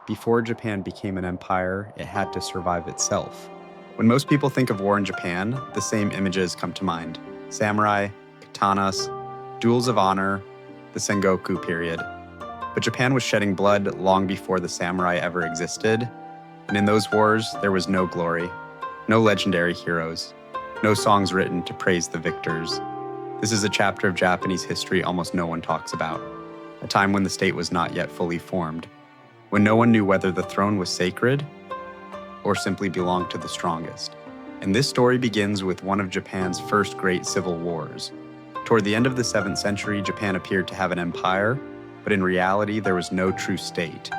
before Japan became an empire, it had to survive itself. When most people think of war in Japan, the same images come to mind: samurai, katanas, duels of honor, the Sengoku period. But Japan was shedding blood long before the samurai ever existed, and in those wars, there was no glory, no legendary heroes, no songs written to praise the victors. This is a chapter of Japanese history almost no one talks about, a time when the state was not yet fully formed, when no one knew whether the throne was sacred or simply belonged to the strongest. And this story begins with one of Japan's first great civil wars. Toward the end of the 7th century, Japan appeared to have an empire, but in reality, there was no true state.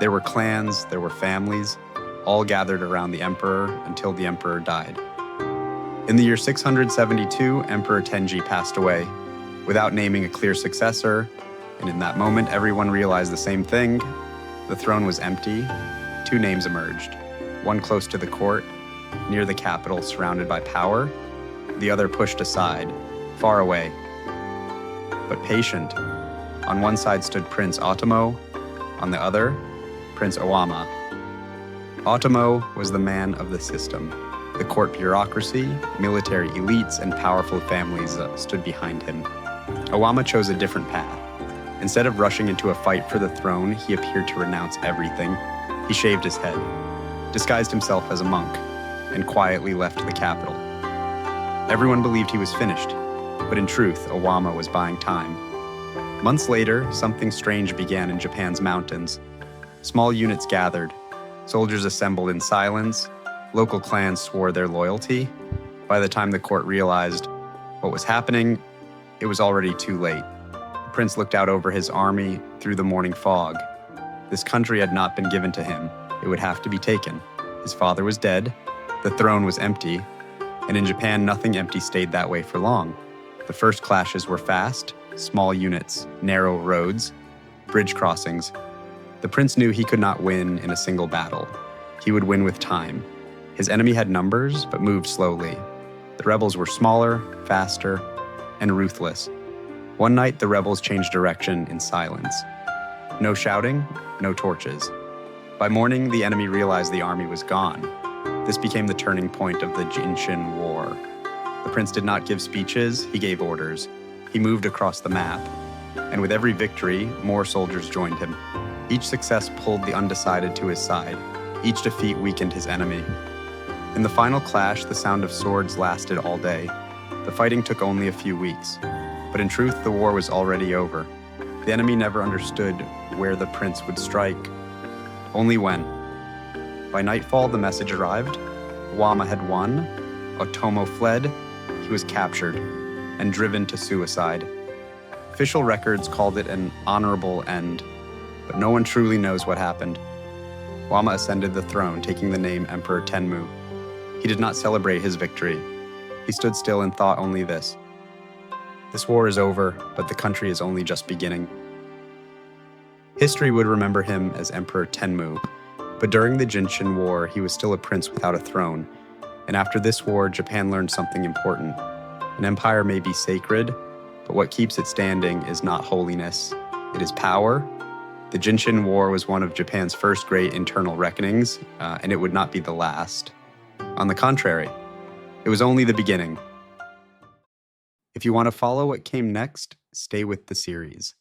There were clans, there were families, all gathered around the emperor until the emperor died. In the year 672, Emperor Tenji passed away, without naming a clear successor, and in that moment, everyone realized the same thing. The throne was empty. Two names emerged, one close to the court, near the capital, surrounded by power, the other pushed aside, far away, but patient. On one side stood Prince Otomo, on the other, Prince Owama. Otomo was the man of the system. The court bureaucracy, military elites, and powerful families stood behind him. Owama chose a different path. Instead of rushing into a fight for the throne, he appeared to renounce everything. He shaved his head, disguised himself as a monk, and quietly left the capital. Everyone believed he was finished, but in truth, Owama was buying time. Months later, something strange began in Japan's mountains. Small units gathered. Soldiers assembled in silence. Local clans swore their loyalty. By the time the court realized what was happening, it was already too late. The prince looked out over his army through the morning fog. This country had not been given to him. It would have to be taken. His father was dead. The throne was empty. And in Japan, nothing empty stayed that way for long. The first clashes were fast, small units, narrow roads, bridge crossings. The prince knew he could not win in a single battle. He would win with time. His enemy had numbers, but moved slowly. The rebels were smaller, faster, and ruthless. One night, the rebels changed direction in silence. No shouting, no torches. By morning, the enemy realized the army was gone. This became the turning point of the Jinshin War. The prince did not give speeches, he gave orders. He moved across the map. And with every victory, more soldiers joined him. Each success pulled the undecided to his side. Each defeat weakened his enemy. In the final clash, the sound of swords lasted all day. The fighting took only a few weeks. But in truth, the war was already over. The enemy never understood where the prince would strike. Only when. By nightfall, the message arrived. Owama had won. Otomo fled. He was captured and driven to suicide. Official records called it an honorable end, but no one truly knows what happened. Owama ascended the throne, taking the name Emperor Tenmu. He did not celebrate his victory. He stood still and thought only this: this war is over, but the country is only just beginning. History would remember him as Emperor Tenmu, but during the Jinshin War, he was still a prince without a throne. And after this war, Japan learned something important. An empire may be sacred, but what keeps it standing is not holiness. It is power. The Jinshin War was one of Japan's first great internal reckonings, and it would not be the last. On the contrary, it was only the beginning. If you want to follow what came next, stay with the series.